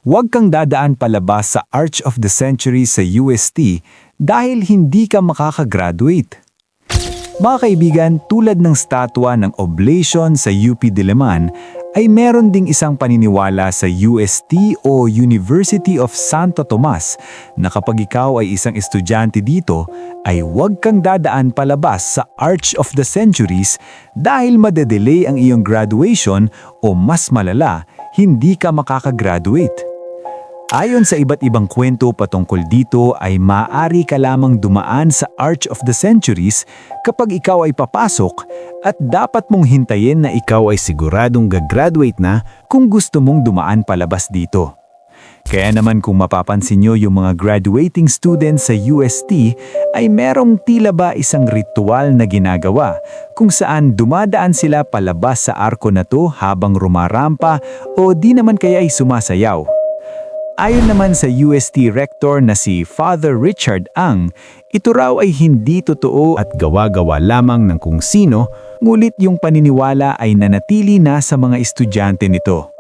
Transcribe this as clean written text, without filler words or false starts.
Huwag kang dadaan palabas sa Arch of the Century sa UST dahil hindi ka makakagraduate. Mga kaibigan, tulad ng statwa ng Oblation sa UP Diliman, ay meron ding isang paniniwala sa UST o University of Santo Tomas na kapag ikaw ay isang estudyante dito, ay huwag kang dadaan palabas sa Arch of the Centuries dahil madedelay ang iyong graduation o mas malala, hindi ka makakagraduate. Ayon sa iba't ibang kwento patungkol dito ay maaari ka lamang dumaan sa Arch of the Centuries kapag ikaw ay papasok at dapat mong hintayin na ikaw ay siguradong gagraduate na kung gusto mong dumaan palabas dito. Kaya naman kung mapapansin nyo yung mga graduating students sa UST ay merong tila ba isang ritual na ginagawa kung saan dumadaan sila palabas sa arko na to habang rumarampa o di naman kaya ay sumasayaw. Ayon naman sa UST Rector na si Father Richard Ang, ito raw ay hindi totoo at gawa-gawa lamang ng kung sino, ngunit yung paniniwala ay nanatili na sa mga estudyante nito.